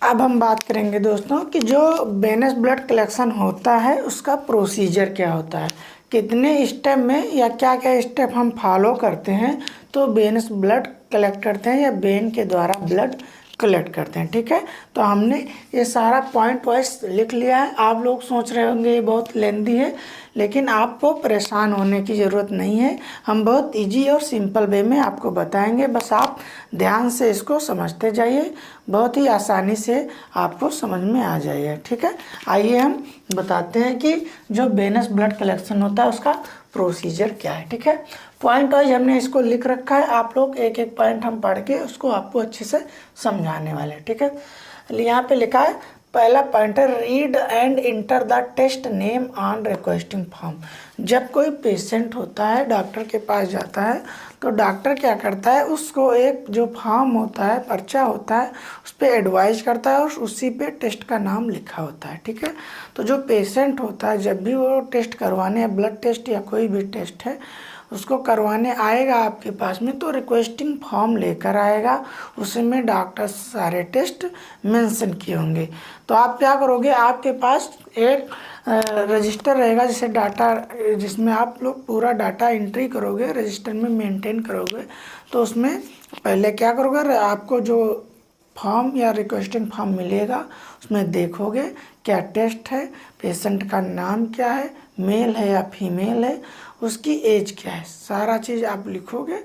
अब हम बात करेंगे दोस्तों कि जो वेनस ब्लड कलेक्शन होता है उसका प्रोसीजर क्या होता है, कितने स्टेप में या क्या क्या स्टेप हम फॉलो करते हैं तो वेनस ब्लड कलेक्ट करते हैं या वेन के द्वारा ब्लड कलेक्ट करते हैं। ठीक है, तो हमने ये सारा पॉइंट वाइज लिख लिया है। आप लोग सोच रहे होंगे ये बहुत लेंदी है, लेकिन आपको परेशान होने की ज़रूरत नहीं है। हम बहुत इजी और सिंपल वे में आपको बताएंगे, बस आप ध्यान से इसको समझते जाइए, बहुत ही आसानी से आपको समझ में आ जाएगा। ठीक है, आइए हम बताते हैं कि जो वेनस ब्लड कलेक्शन होता है उसका प्रोसीजर क्या है। ठीक है, पॉइंट वाइज हमने इसको लिख रखा है, आप लोग एक एक पॉइंट हम पढ़ के उसको आपको अच्छे से समझाने वाले हैं। ठीक है, यहाँ पे लिखा है पहला पॉइंट है read and enter the test name on requesting form. जब कोई पेशेंट होता है डॉक्टर के पास जाता है तो डॉक्टर क्या करता है, उसको एक जो फॉर्म होता है, पर्चा होता है, उस पर एडवाइज करता है और उसी पे टेस्ट का नाम लिखा होता है। ठीक है, तो जो पेशेंट होता है जब भी वो टेस्ट करवाने, ब्लड टेस्ट या कोई भी टेस्ट है उसको करवाने आएगा आपके पास में, तो रिक्वेस्टिंग फॉर्म लेकर आएगा, उसमें डॉक्टर सारे टेस्ट मेंशन किए होंगे। तो आप क्या करोगे, आपके पास एक रजिस्टर रहेगा जिसे डाटा, जिसमें आप लोग पूरा डाटा एंट्री करोगे, रजिस्टर में मेंटेन करोगे। तो उसमें पहले क्या करोगे, आपको जो फॉर्म या रिक्वेस्टिंग फॉर्म मिलेगा उसमें देखोगे क्या टेस्ट है, पेशेंट का नाम क्या है, मेल है या फीमेल है, उसकी एज क्या है, सारा चीज़ आप लिखोगे।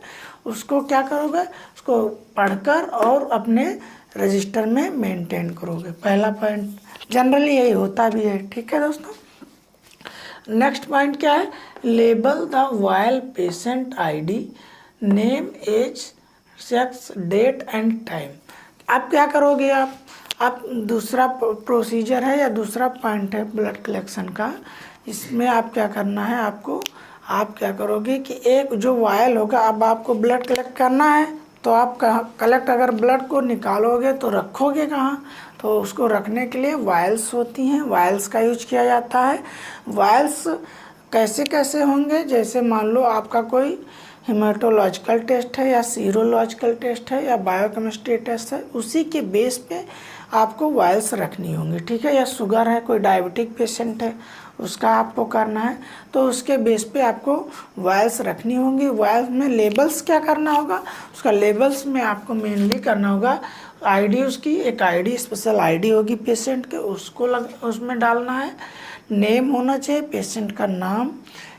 उसको क्या करोगे, उसको पढ़कर और अपने रजिस्टर में मेंटेन करोगे। पहला पॉइंट जनरली यही होता भी है। ठीक है दोस्तों, नेक्स्ट पॉइंट क्या है, label the vial patient ID, name, age, sex, date and time. आप क्या करोगे, आप दूसरा प्रोसीजर है या दूसरा पॉइंट है ब्लड कलेक्शन का, इसमें आप क्या करना है, आप क्या करोगे कि एक जो वायल होगा, अब आपको ब्लड कलेक्ट करना है तो आप कलेक्ट अगर ब्लड को निकालोगे तो रखोगे कहाँ, तो उसको रखने के लिए वायल्स होती हैं, वायल्स का यूज किया जाता है। वायल्स कैसे कैसे होंगे, जैसे मान लो आपका कोई हेमाटोलॉजिकल टेस्ट है या सीरोलॉजिकल टेस्ट है या बायोकेमिस्ट्री टेस्ट है, उसी के बेस पे आपको वायल्स रखनी होंगी। ठीक है, या शुगर है, कोई डायबिटिक पेशेंट है उसका आपको करना है, तो उसके बेस पे आपको वायल्स रखनी होंगी। वायल्स में लेबल्स क्या करना होगा, उसका लेबल्स में आपको मेनली करना होगा आईडी, उसकी एक आईडी, स्पेशल आईडी होगी पेशेंट के, उसको उसमें डालना है। नेम होना चाहिए, पेशेंट का नाम,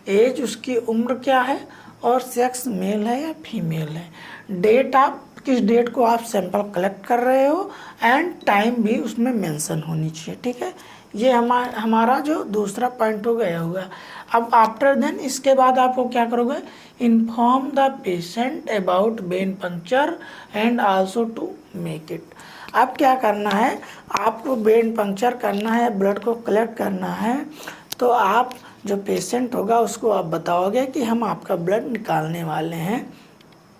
एज, उसकी उम्र क्या है, और सेक्स मेल है या फीमेल है, डेट, आप किस डेट को आप सैंपल कलेक्ट कर रहे हो, एंड टाइम भी उसमें मेंशन होनी चाहिए। ठीक है, ये हमारा जो दूसरा पॉइंट हो गया होगा। अब आफ्टर देन इसके बाद आपको क्या करोगे, inform the patient about vein puncture and also to make it. अब क्या करना है, आपको वेन पंक्चर करना है, ब्लड को कलेक्ट करना है, तो आप जो पेशेंट होगा उसको आप बताओगे कि हम आपका ब्लड निकालने वाले हैं।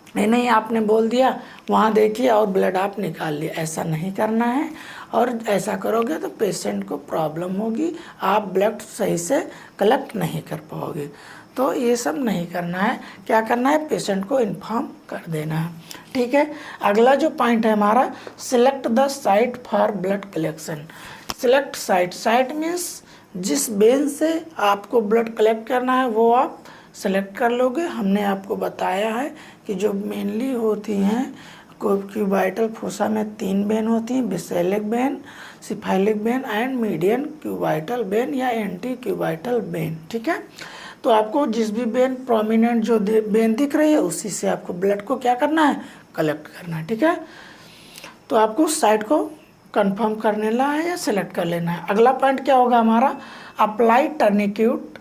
नहीं आपने बोल दिया वहाँ देखिए और ब्लड आप निकाल लिए, ऐसा नहीं करना है। और ऐसा करोगे तो पेशेंट को प्रॉब्लम होगी, आप ब्लड सही से कलेक्ट नहीं कर पाओगे। तो ये सब नहीं करना है, क्या करना है, पेशेंट को इन्फॉर्म कर देना है। ठीक है, अगला जो पॉइंट है हमारा, select the site for blood collection. Select site, site means जिस वेन से आपको ब्लड कलेक्ट करना है वो आप सेलेक्ट कर लोगे। हमने आपको बताया है कि जो मेनली होती हैं क्यूबाइटल फोसा में 3 वेन होती हैं, basilic vein, cephalic vein and median cubital vein या एंटी क्यूबाइटल वेन। ठीक है, तो आपको जिस भी वेन प्रोमिनेंट जो वेन दिख रही है उसी से आपको ब्लड को क्या करना है, कलेक्ट करना है। ठीक है, तो आपको साइट को कंफर्म करने ला है या सिलेक्ट कर लेना है। अगला पॉइंट क्या होगा हमारा, apply tourniquet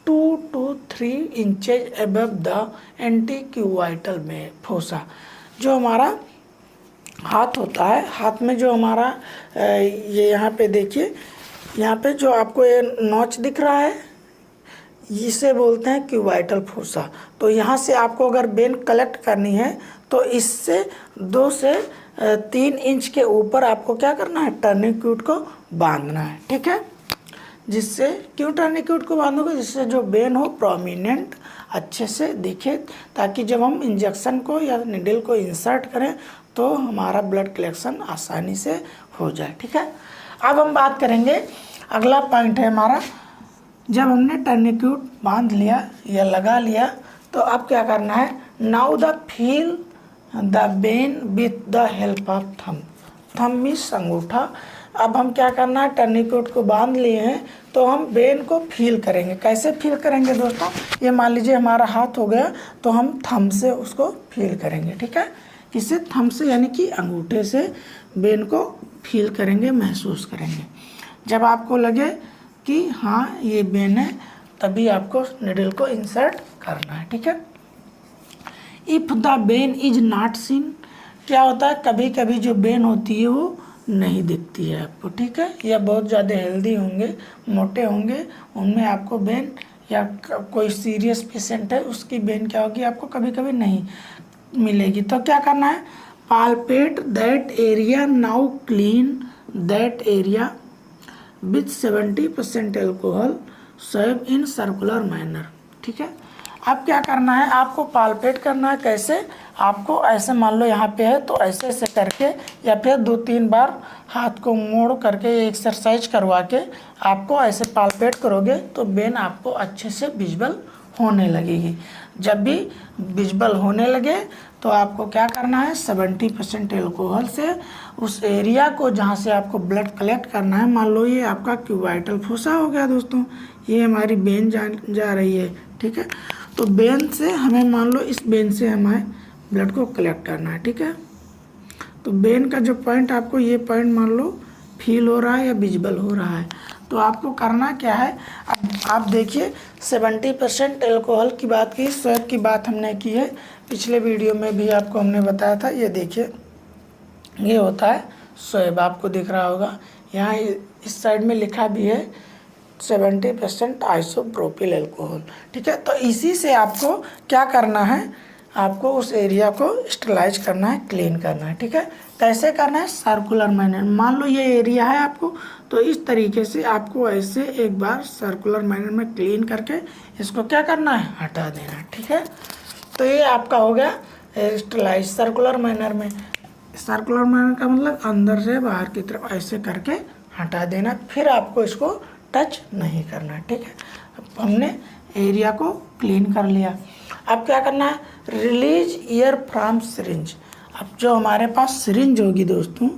2 to 3 inches above the antecubital में फोसा। जो हमारा हाथ होता है, हाथ में जो हमारा ये यहाँ पे देखिए, यहाँ पे जो आपको ये नॉच दिख रहा है इसे बोलते हैं क्यूबाइटल फोसा। तो यहाँ से आपको अगर वेन कलेक्ट करनी है तो इससे 2 से 3 इंच के ऊपर आपको क्या करना है, टर्निक्यूट को बांधना है। ठीक है, जिससे, क्यों टर्निक्यूट को बांधोगे, जिससे जो वेन हो प्रोमिनेंट अच्छे से दिखे, ताकि जब हम इंजेक्शन को या निडल को इंसर्ट करें तो हमारा ब्लड कलेक्शन आसानी से हो जाए। ठीक है, अब हम बात करेंगे, अगला पॉइंट है हमारा, जब हमने टर्निक्यूट बांध लिया या लगा लिया तो अब क्या करना है, now the feel the when with the help of thumb. Thumb means अंगूठा। अब हम क्या करना है, टर्निक्यूट को बांध लिए हैं तो हम वेन को फील करेंगे। कैसे फील करेंगे दोस्तों, ये मान लीजिए हमारा हाथ हो गया तो हम थंब से उसको फील करेंगे। ठीक है, किससे, थंब से, यानी कि अंगूठे से वेन को फील करेंगे, महसूस करेंगे। जब आपको लगे कि हाँ ये वेन है तभी आपको निडल को इंसर्ट करना है। ठीक है, if the when is not seen, क्या होता है, कभी कभी जो वेन होती है वो नहीं दिखती है आपको। ठीक है, या बहुत ज़्यादा हेल्दी होंगे, मोटे होंगे, उनमें आपको वेन, या कोई सीरियस पेशेंट है उसकी वेन क्या होगी आपको कभी कभी नहीं मिलेगी। तो क्या करना है, palpate that area, now clean that area with 70% alcohol, serve in circular manner. ठीक है, अब क्या करना है, आपको पालपेट करना है। कैसे, आपको ऐसे मान लो यहाँ पे है तो ऐसे ऐसे करके, या फिर 2-3 बार हाथ को मोड़ करके एक्सरसाइज करवा के आपको ऐसे पालपेट करोगे तो वेन आपको अच्छे से विजिबल होने लगेगी। जब भी विजिबल होने लगे तो आपको क्या करना है, 70% एल्कोहल से उस एरिया को जहाँ से आपको ब्लड कलेक्ट करना है, मान लो ये आपका क्यूबाइटल फोसा हो गया दोस्तों, ये हमारी वेन जा रही है। ठीक है, तो वेन से हमें, मान लो इस वेन से हमें ब्लड को कलेक्ट करना है। ठीक है, तो वेन का जो पॉइंट आपको, ये पॉइंट मान लो फील हो रहा है या विजिबल हो रहा है, तो आपको करना क्या है, अब आप देखिए 70% एल्कोहल की बात की, स्वैब की बात हमने की है, पिछले वीडियो में भी आपको हमने बताया था। ये देखिए, ये होता है स्वैब, आपको दिख रहा होगा, यहाँ इस साइड में लिखा भी है 70% आइसोप्रोपिल एल्कोहल। ठीक है, तो इसी से आपको क्या करना है, आपको उस एरिया को स्टरलाइज करना है, क्लीन करना है। ठीक है, कैसे करना है, सर्कुलर मैनर। मान लो ये एरिया है आपको, तो इस तरीके से आपको ऐसे एक बार सर्कुलर मैनर में क्लीन करके इसको क्या करना है, हटा देना है। ठीक है, तो ये आपका हो गया स्टरलाइज सर्कुलर मैनर में। सर्कुलर मैनर का मतलब अंदर से बाहर की तरफ ऐसे करके हटा देना, फिर आपको इसको टच नहीं करना। ठीक है, अब हमने एरिया को क्लीन कर लिया। अब क्या करना है, रिलीज एयर फ्रॉम सिरिंज। अब जो हमारे पास सिरिंज होगी दोस्तों,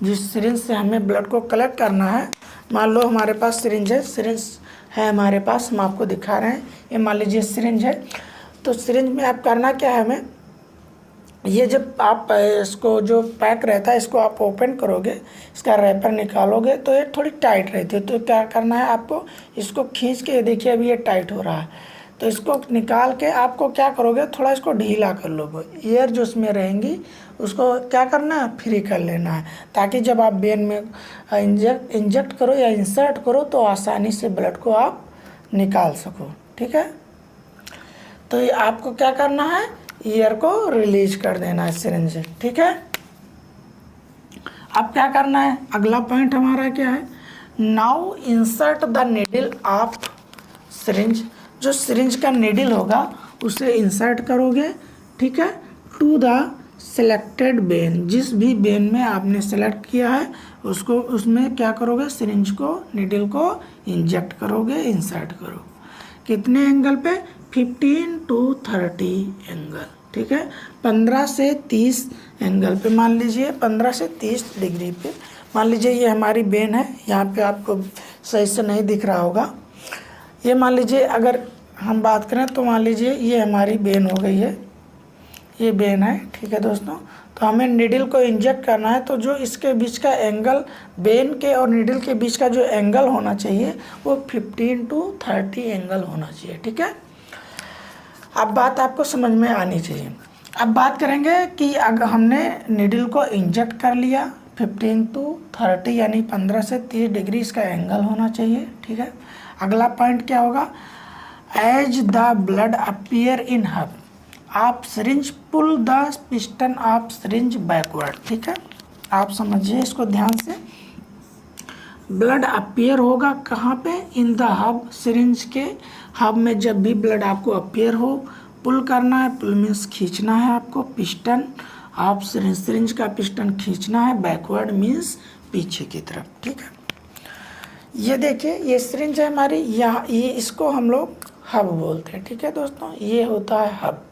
जिस सिरिंज से हमें ब्लड को कलेक्ट करना है, मान लो हमारे पास सिरिंज है हमारे पास, हम आपको दिखा रहे हैं, ये मान लीजिए सिरिंज है। तो सिरिंज में आप करना क्या है, हमें ये जब आप इसको जो पैक रहता है इसको आप ओपन करोगे, इसका रैपर निकालोगे तो ये थोड़ी टाइट रहती है। तो क्या करना है, आपको इसको खींच के, देखिए अभी ये टाइट हो रहा है, तो इसको निकाल के आपको क्या करोगे, थोड़ा इसको ढीला कर लोगे, एयर जो उसमें रहेंगी उसको क्या करना है, फ्री कर लेना है, ताकि जब आप वेन में इंजेक्ट करो या इंसर्ट करो तो आसानी से ब्लड को आप निकाल सको। ठीक है, तो ये आपको क्या करना है, एयर को रिलीज कर देना है सिरिंज से। ठीक है, अब क्या करना है, अगला पॉइंट हमारा क्या है, now insert the needle of syringe. जो सिरिंज का निडल होगा उसे इंसर्ट करोगे। ठीक है, टू द सिलेक्टेड वेन, जिस भी वेन में आपने सेलेक्ट किया है उसको, उसमें क्या करोगे, सिरिंज को, निडल को इंजेक्ट करोगे, इंसर्ट करो। कितने एंगल पे, 15 to 30 एंगल। ठीक है, 15 से 30 एंगल पे, मान लीजिए 15 से 30 डिग्री पे। मान लीजिए ये हमारी वेन है, यहाँ पे आपको सही से नहीं दिख रहा होगा, ये मान लीजिए अगर हम बात करें तो मान लीजिए ये हमारी वेन हो गई है, ये वेन है। ठीक है दोस्तों, तो हमें निडल को इंजेक्ट करना है, तो जो इसके बीच का एंगल, वेन के और निडल के बीच का जो एंगल होना चाहिए वो 15 to 30 एंगल होना चाहिए। ठीक है, अब बात आपको समझ में आनी चाहिए। अब बात करेंगे कि अगर हमने निडल को इंजेक्ट कर लिया, 15 to 30 यानी 15 से 30 डिग्री इसका एंगल होना चाहिए। ठीक है, अगला पॉइंट क्या होगा, as the blood appear in hub, आप syringe pull the piston of syringe backward. ठीक है, आप समझिए इसको ध्यान से, ब्लड अपीयर होगा कहाँ पे, इन द हब, सिरिंज के हब में जब भी ब्लड आपको अपीयर हो, पुल करना है, पुल मीन्स खींचना है आपको, पिस्टन आप सिरिंज का पिस्टन खींचना है, बैकवर्ड मीन्स पीछे की तरफ, ठीक है। ये देखिए ये सिरिंज है हमारी, यहाँ ये इसको हम लोग हब बोलते हैं, ठीक है दोस्तों, ये होता है हब,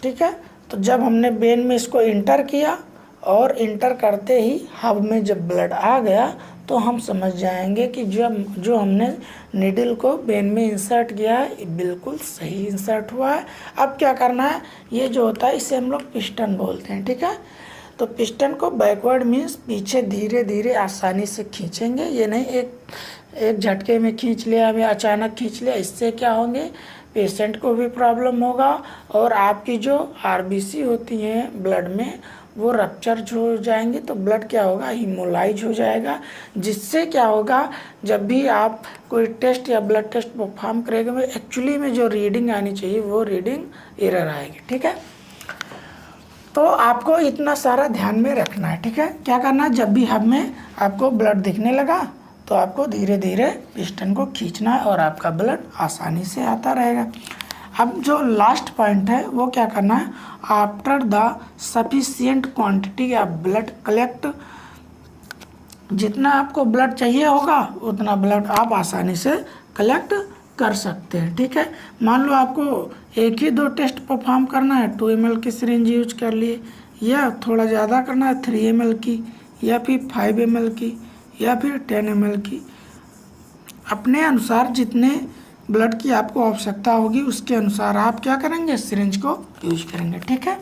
ठीक है। तो जब हमने वेन में इसको इंटर किया और इंटर करते ही हब में जब ब्लड आ गया तो हम समझ जाएंगे कि जो हमने नीडल को वेन में इंसर्ट किया है बिल्कुल सही इंसर्ट हुआ है। अब क्या करना है, ये जो होता है इसे हम लोग पिस्टन बोलते हैं, ठीक है। तो पिस्टन को बैकवर्ड मीन्स पीछे धीरे धीरे आसानी से खींचेंगे, ये नहीं एक झटके में खींच लिया या अचानक खींच लिया, इससे क्या होंगे, पेशेंट को भी प्रॉब्लम होगा और आपकी जो आरबीसी होती हैं ब्लड में वो रप्चर हो जाएंगे, तो ब्लड क्या होगा, हीमोलाइज हो जाएगा, जिससे क्या होगा, जब भी आप कोई टेस्ट या ब्लड टेस्ट परफॉर्म करेंगे में एक्चुअली में जो रीडिंग आनी चाहिए वो रीडिंग एरर आएगी, ठीक है। तो आपको इतना सारा ध्यान में रखना है, ठीक है। क्या करना है, जब भी हब में आपको ब्लड दिखने लगा तो आपको धीरे धीरे पिस्टन को खींचना है और आपका ब्लड आसानी से आता रहेगा। अब जो लास्ट पॉइंट है वो क्या करना है, after the sufficient quantity of blood collect, जितना आपको ब्लड चाहिए होगा उतना ब्लड आप आसानी से कलेक्ट कर सकते हैं, ठीक है। मान लो आपको एक ही 2 टेस्ट परफॉर्म करना है, 2 ml की सिरिंज यूज कर लिए, या थोड़ा ज़्यादा करना है 3 ml की, या फिर 5 ml की, या फिर 10 ml की, अपने अनुसार जितने ब्लड की आपको आवश्यकता होगी उसके अनुसार आप क्या करेंगे, सिरिंज को यूज करेंगे, ठीक है।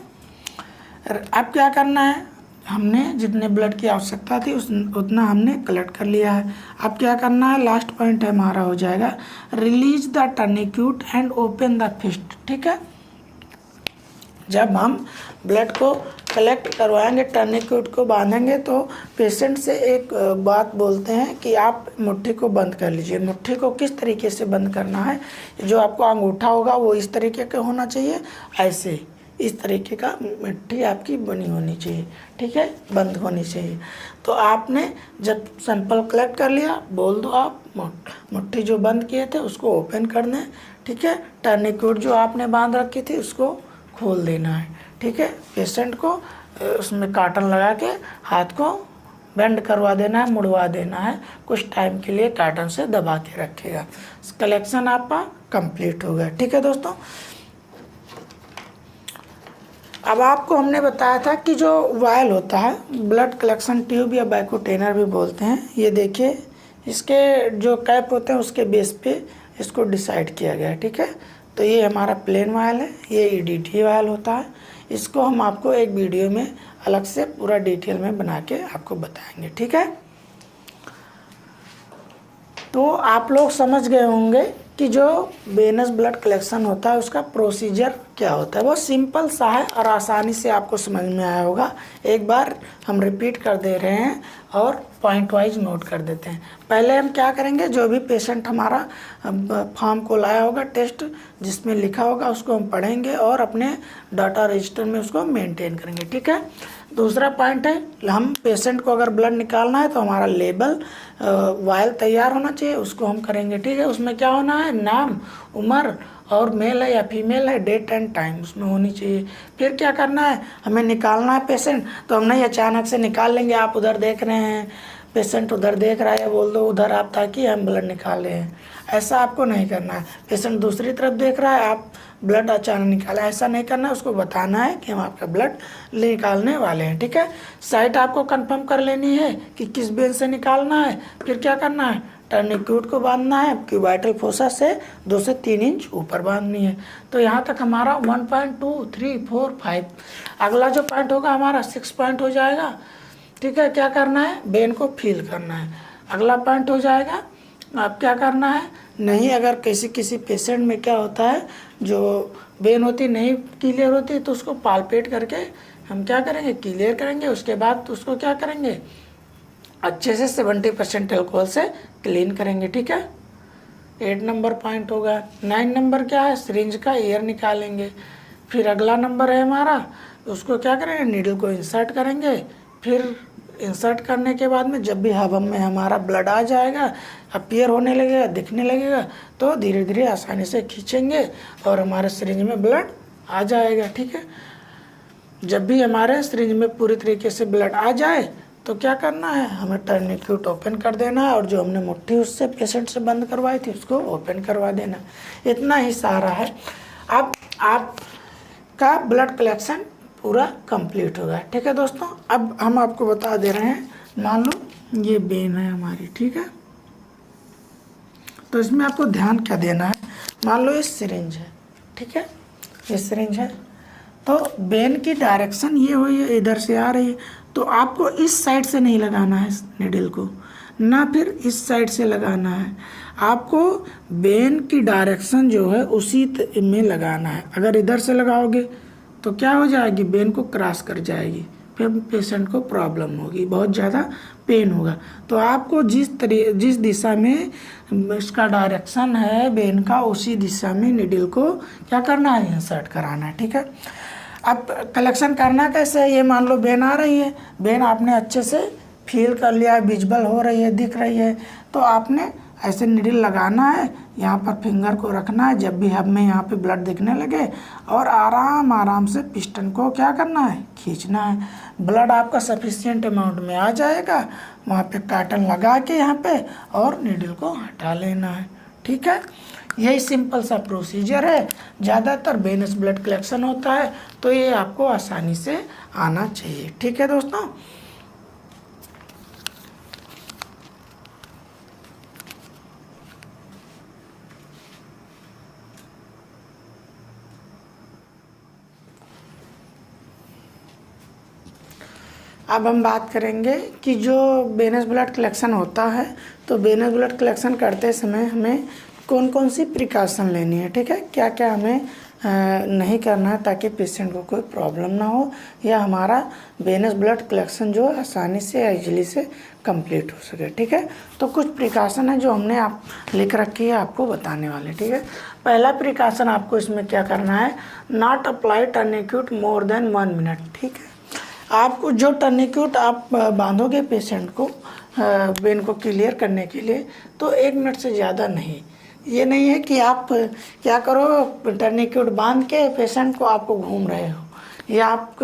अब क्या करना है, हमने जितने ब्लड की आवश्यकता थी उतना हमने कलेक्ट कर लिया है। अब क्या करना है, लास्ट पॉइंट हमारा हो जाएगा, release the tourniquet and open the fist, ठीक है। जब हम ब्लड को कलेक्ट करवाएंगे, टर्निक्यूट को बांधेंगे, तो पेशेंट से एक बात बोलते हैं कि आप मुट्ठी को बंद कर लीजिए। मुट्ठी को किस तरीके से बंद करना है, जो आपको अंगूठा होगा वो इस तरीके का होना चाहिए, ऐसे इस तरीके का मुट्ठी आपकी बनी होनी चाहिए, ठीक है, बंद होनी चाहिए। तो आपने जब सैंपल कलेक्ट कर लिया, बोल दो आप मुट्ठी जो बंद किए थे उसको ओपन कर दें, ठीक है। टर्निक्यूट जो आपने बांध रखी थी उसको खोल देना है, ठीक है। पेशेंट को उसमें कॉटन लगा के हाथ को बेंड करवा देना है, मुड़वा देना है, कुछ टाइम के लिए कॉटन से दबा के रखेगा। कलेक्शन आपका कंप्लीट हो गया, ठीक है दोस्तों। अब आपको हमने बताया था कि जो वायल होता है, ब्लड कलेक्शन ट्यूब या बैकोटेनर भी बोलते हैं, ये देखिए इसके जो कैप होते हैं उसके बेस पे इसको डिसाइड किया गया है, ठीक है। तो ये हमारा प्लेन वायल है, ये ईडीटी वायल होता है, इसको हम आपको एक वीडियो में अलग से पूरा डिटेल में बना के आपको बताएंगे, ठीक है। तो आप लोग समझ गए होंगे कि जो वेनस ब्लड कलेक्शन होता है उसका प्रोसीजर क्या होता है, वो सिंपल सा है और आसानी से आपको समझ में आया होगा। एक बार हम रिपीट कर दे रहे हैं और पॉइंट वाइज नोट कर देते हैं। पहले हम क्या करेंगे, जो भी पेशेंट हमारा फॉर्म को लाया होगा टेस्ट जिसमें लिखा होगा उसको हम पढ़ेंगे और अपने डाटा रजिस्टर में उसको मेंटेन करेंगे, ठीक है। दूसरा पॉइंट है, हम पेशेंट को अगर ब्लड निकालना है तो हमारा लेबल वायल तैयार होना चाहिए, उसको हम करेंगे, ठीक है। उसमें क्या होना है, नाम, उम्र और मेल है या फीमेल है, डेट एंड टाइम उसमें होनी चाहिए। फिर क्या करना है, हमें निकालना है पेशेंट, तो हम नहीं अचानक से निकाल लेंगे। आप उधर देख रहे हैं, पेशेंट उधर देख रहा है, बोल दो उधर आप, ताकि हम ब्लड निकाले हैं, ऐसा आपको नहीं करना है। पेशेंट दूसरी तरफ देख रहा है, आप ब्लड अचानक निकाला, ऐसा नहीं करना है। उसको बताना है कि हम आपका ब्लड निकालने वाले हैं, ठीक है। साइट आपको कंफर्म कर लेनी है कि किस वेन से निकालना है। फिर क्या करना है, टर्निक्यूट को बांधना है, क्यूबाइटल फोसा से 2 से 3 इंच ऊपर बांधनी है। तो यहाँ तक हमारा 1.2, 3, 4, 5, अगला जो पॉइंट होगा हमारा 6 पॉइंट हो जाएगा, ठीक है। क्या करना है, वेन को फील करना है, अगला पॉइंट हो जाएगा। अब क्या करना है, नहीं अगर किसी पेशेंट में क्या होता है, जो वेन होती नहीं क्लियर होती, तो उसको पालपेट करके हम क्या करेंगे, क्लियर करेंगे। उसके बाद उसको क्या करेंगे, अच्छे से 70% अल्कोहल से क्लीन करेंगे, ठीक है। 8 नंबर पॉइंट होगा। 9 नंबर क्या है, सिरिंज का एयर निकालेंगे। फिर अगला नंबर है हमारा, उसको क्या करेंगे, नीडल को इंसर्ट करेंगे। फिर इंसर्ट करने के बाद में जब भी हबम में हमारा ब्लड आ जाएगा, अपीयर होने लगेगा, दिखने लगेगा, तो धीरे धीरे आसानी से खींचेंगे और हमारे सिरिंज में ब्लड आ जाएगा। ठीक है, जब भी हमारे सिरिंज में पूरी तरीके से ब्लड आ जाए तो क्या करना है, हमें टर्निक्यूट ओपन कर देना है और जो हमने मुट्ठी उससे पेशेंट से बंद करवाई थी उसको ओपन करवा देना। इतना ही सारा है। अब आपका ब्लड कलेक्शन पूरा कंप्लीट हो गया। ठीक है दोस्तों, अब हम आपको बता दे रहे हैं, मान लो ये वेन है हमारी। ठीक है, तो इसमें आपको ध्यान क्या देना है, मान लो ये सिरिंज है। ठीक है, ये सिरिंज है, तो वेन की डायरेक्शन ये हुई है, इधर से आ रही है, तो आपको इस साइड से नहीं लगाना है निडल को, ना फिर इस साइड से लगाना है। आपको वेन की डायरेक्शन जो है उसी में लगाना है। अगर इधर से लगाओगे तो क्या हो जाएगी, वेन को क्रॉस कर जाएगी, फिर पेशेंट को प्रॉब्लम होगी, बहुत ज़्यादा पेन होगा। तो आपको जिस दिशा में इसका डायरेक्शन है वेन का, उसी दिशा में निडल को क्या करना है, इंसर्ट कराना है। ठीक है, अब कलेक्शन करना कैसे है, ये मान लो वेन आ रही है, वेन आपने अच्छे से फील कर लिया है, विजिबल हो रही है, दिख रही है, तो आपने ऐसे निडल लगाना है, यहाँ पर फिंगर को रखना है जब भी हमें यहाँ पे ब्लड दिखने लगे, और आराम से पिस्टन को क्या करना है, खींचना है। ब्लड आपका सफिशिएंट अमाउंट में आ जाएगा, वहाँ पे पैटर्न लगा के यहाँ पे और निडल को हटा लेना है। ठीक है, यही सिंपल सा प्रोसीजर है। ज़्यादातर वेनस ब्लड कलेक्शन होता है तो ये आपको आसानी से आना चाहिए। ठीक है दोस्तों, अब हम बात करेंगे कि जो वेनस ब्लड कलेक्शन होता है, तो वेनस ब्लड कलेक्शन करते समय हमें कौन कौन सी प्रिकॉशन लेनी है। ठीक है, क्या क्या हमें नहीं करना है ताकि पेशेंट को कोई प्रॉब्लम ना हो, या हमारा वेनस ब्लड कलेक्शन जो आसानी से ईजिली से कंप्लीट हो सके। ठीक है, तो कुछ प्रिकॉशन है जो हमने आप लिख रखी है, आपको बताने वाले। ठीक है, पहला प्रिकॉशन आपको इसमें क्या करना है, not apply tourniquet more than 1 minute. ठीक है, आपको जो टर्निक्यूट आप बांधोगे पेशेंट को वेन को क्लियर करने के लिए, तो 1 मिनट से ज़्यादा नहीं। ये नहीं है कि आप क्या करो, टर्निक्यूट बांध के पेशेंट को आपको घूम रहे हो, या आप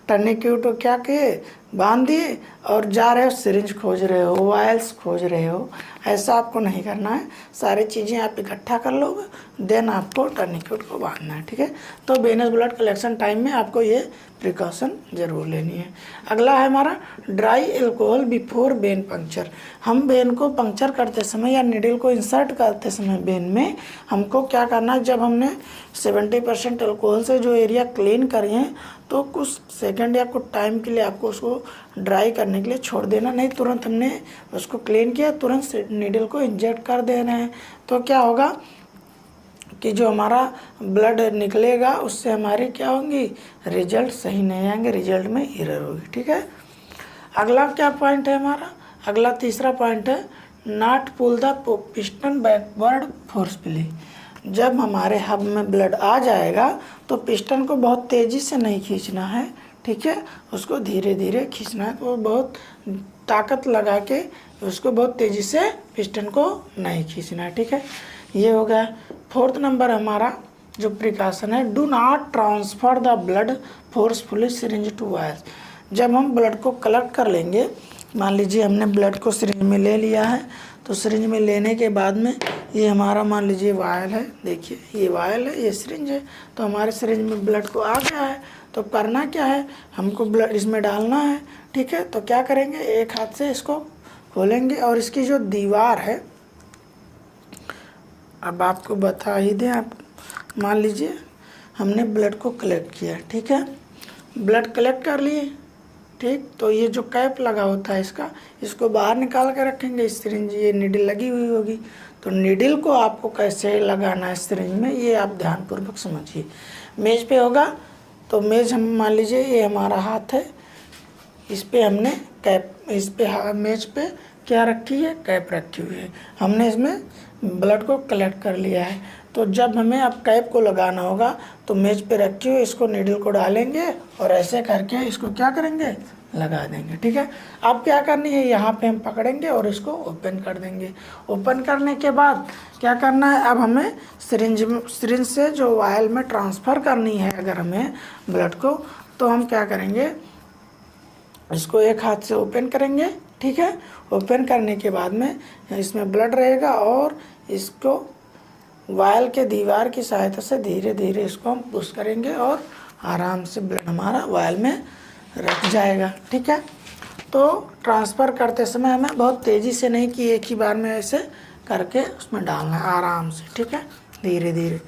टर्निक्यूट क्या किए, बांध दिए और जा रहे हो सिरिंज खोज रहे हो, वायल्स खोज रहे हो, ऐसा आपको नहीं करना है। सारी चीज़ें आप इकट्ठा कर लोगे, देन आपको टर्निक्यूट को बांधना है। ठीक है, तो वेनस ब्लड कलेक्शन टाइम में आपको ये प्रिकॉशन ज़रूर लेनी है। अगला है हमारा dry alcohol before when puncture. हम वेन को पंक्चर करते समय या निडल को इंसर्ट करते समय वेन में हमको क्या करना है, जब हमने 70% अल्कोहल से जो एरिया क्लीन करिए तो कुछ सेकंड या कुछ टाइम के लिए आपको उसको ड्राई करने के लिए छोड़ देना, नहीं तुरंत हमने उसको क्लीन किया तुरंत निडल को इंजेक्ट कर दे रहे हैं, तो क्या होगा कि जो हमारा ब्लड निकलेगा उससे हमारी क्या होंगी, रिजल्ट सही नहीं आएंगे, रिजल्ट में एरर होगी। ठीक है, अगला क्या पॉइंट है हमारा, अगला तीसरा पॉइंट है not pull the piston backward forcefully. जब हमारे हब में ब्लड आ जाएगा तो पिस्टन को बहुत तेज़ी से नहीं खींचना है। ठीक है, उसको धीरे धीरे खींचना है, तो बहुत ताकत लगा के उसको बहुत तेज़ी से पिस्टन को नहीं खींचना है। ठीक है, ये हो गया। 4th नंबर हमारा जो प्रिकॉशन है, do not transfer the blood forcefully syringe to vials. जब हम ब्लड को कलेक्ट कर लेंगे, मान लीजिए हमने ब्लड को सिरिंज में ले लिया है, तो सिरिंज में लेने के बाद में ये हमारा मान लीजिए वायल है, देखिए ये वायल है, ये सिरिंज है, तो हमारे सिरिंज में ब्लड को आ गया है, तो करना क्या है, हमको ब्लड इसमें डालना है। ठीक है, तो क्या करेंगे, एक हाथ से इसको खोलेंगे और इसकी जो दीवार है, अब आपको बता ही दें, आप मान लीजिए हमने ब्लड को कलेक्ट किया। ठीक है, ब्लड कलेक्ट कर लिए, ठीक, तो ये जो कैप लगा होता है इसको बाहर निकाल कर रखेंगे। इस सिरिंज ये नीडल लगी हुई होगी, तो नीडल को आपको कैसे लगाना है सिरिंज में, ये आप ध्यानपूर्वक समझिए। मेज पे होगा, तो मेज हम मान लीजिए ये हमारा हाथ है, इस पे हमने कैप, इस पे मेज पे क्या रखी है, कैप रखी हुई है, हमने इसमें ब्लड को कलेक्ट कर लिया है। तो जब हमें अब कैप को लगाना होगा तो मेज पे रखी हुई इसको नीडल को डालेंगे और ऐसे करके इसको क्या करेंगे, लगा देंगे। ठीक है, अब क्या करनी है, यहाँ पे हम पकड़ेंगे और इसको ओपन कर देंगे। ओपन करने के बाद क्या करना है, अब हमें सिरिंज से जो वायल में ट्रांसफ़र करनी है अगर हमें ब्लड को, तो हम क्या करेंगे, इसको एक हाथ से ओपन करेंगे। ठीक है, ओपन करने के बाद में इसमें ब्लड रहेगा और इसको वायल के दीवार की सहायता से धीरे धीरे इसको हम पुश करेंगे और आराम से ब्लड हमारा वायल में रख जाएगा। ठीक है, तो ट्रांसफ़र करते समय हमें बहुत तेज़ी से नहीं कि एक ही बार में ऐसे करके उसमें डालना है, आराम से। ठीक है, धीरे धीरे।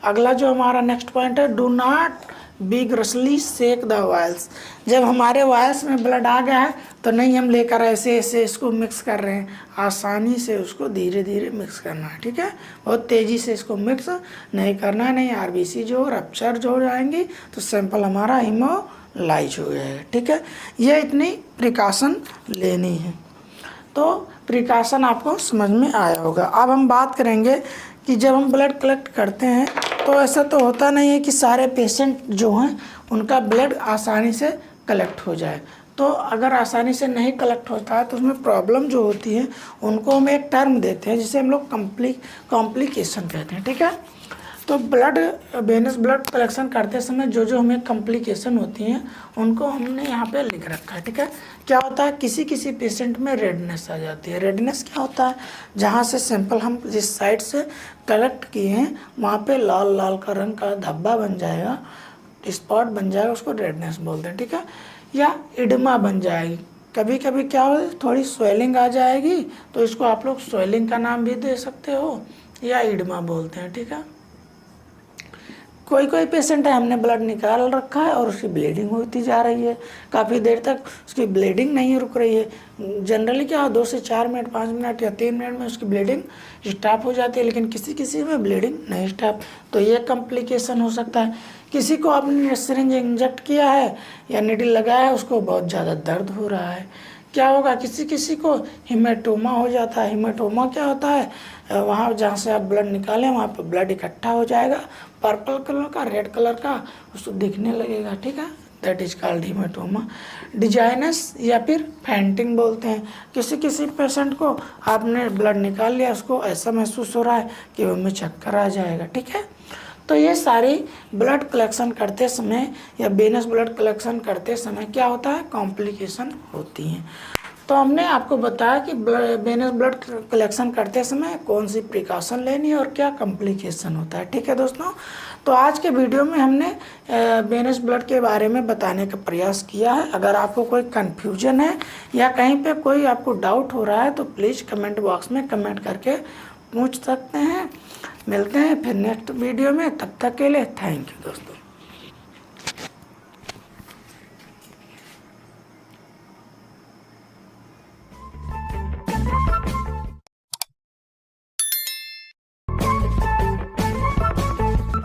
अगला जो हमारा नेक्स्ट पॉइंट है, do not vigorously shake the vials. जब हमारे वायल्स में ब्लड आ गया है तो नहीं हम लेकर ऐसे ऐसे इसको मिक्स कर रहे हैं, आसानी से उसको धीरे धीरे मिक्स करना है। ठीक है, बहुत तेज़ी से इसको मिक्स नहीं करना है, नहीं आरबीसी जो रप्चर जो हो जाएंगी तो सैंपल हमारा हीमोलाइज हो जाएगा। ठीक है, ये इतनी प्रिकॉशन लेनी है, तो प्रिकॉशन आपको समझ में आया होगा। अब हम बात करेंगे कि जब हम ब्लड कलेक्ट करते हैं तो ऐसा तो होता नहीं है कि सारे पेशेंट जो हैं उनका ब्लड आसानी से कलेक्ट हो जाए। तो अगर आसानी से नहीं कलेक्ट होता है तो उसमें प्रॉब्लम जो होती है उनको हम एक टर्म देते हैं जिसे हम लोग कॉम्प्लिकेशन कहते हैं। ठीक है, तो वेनस ब्लड कलेक्शन करते समय जो जो हमें कॉम्प्लिकेशन होती हैं उनको हमने यहाँ पे लिख रखा है। ठीक है, क्या होता है, किसी किसी पेशेंट में रेडनेस आ जाती है। रेडनेस क्या होता है, जहाँ से सैंपल हम जिस साइड से कलेक्ट किए हैं वहाँ पे लाल लाल का रंग का धब्बा बन जाएगा, स्पॉट बन जाएगा, उसको रेडनेस बोलते हैं। ठीक है, या इडमा बन जाएगी। कभी कभी क्या हो, थोड़ी स्वेलिंग आ जाएगी तो इसको आप लोग स्वेलिंग का नाम भी दे सकते हो या इडमा बोलते हैं। ठीक है, कोई कोई पेशेंट है हमने ब्लड निकाल रखा है और उसकी ब्लीडिंग होती जा रही है, काफ़ी देर तक उसकी ब्लीडिंग नहीं रुक रही है। जनरली क्या 2 से 4 मिनट, 5 मिनट या 3 मिनट में उसकी ब्लीडिंग स्टॉप हो जाती है, लेकिन किसी किसी में ब्लीडिंग नहीं स्टॉप, तो ये कॉम्प्लिकेशन हो सकता है। किसी को आपने सिरिंज इंजेक्ट किया है या निडल लगाया है, उसको बहुत ज़्यादा दर्द हो रहा है, क्या होगा, किसी किसी को हिमेटोमा हो जाता है। हिमेटोमा क्या होता है, वहाँ जहाँ से आप ब्लड निकालें वहाँ पर ब्लड इकट्ठा हो जाएगा, पर्पल कलर का, रेड कलर का उसको दिखने लगेगा। ठीक है, that is called haematoma. Designs या फिर फेंटिंग बोलते हैं। किसी किसी पेशेंट को आपने ब्लड निकाल लिया, उसको ऐसा महसूस हो रहा है कि उनमें चक्कर आ जाएगा। ठीक है, तो ये सारी ब्लड कलेक्शन करते समय या वेनस ब्लड कलेक्शन करते समय क्या होता है, कॉम्प्लिकेशन होती हैं। तो हमने आपको बताया कि वेनस ब्लड कलेक्शन करते समय कौन सी प्रिकॉशन लेनी है और क्या कॉम्प्लिकेशन होता है। ठीक है दोस्तों, तो आज के वीडियो में हमने वेनस ब्लड के बारे में बताने का प्रयास किया है। अगर आपको कोई कन्फ्यूजन है या कहीं पे कोई आपको डाउट हो रहा है तो प्लीज़ कमेंट बॉक्स में कमेंट करके पूछ सकते हैं। मिलते हैं फिर नेक्स्ट वीडियो में, तब तक के लिए थैंक यू दोस्तों।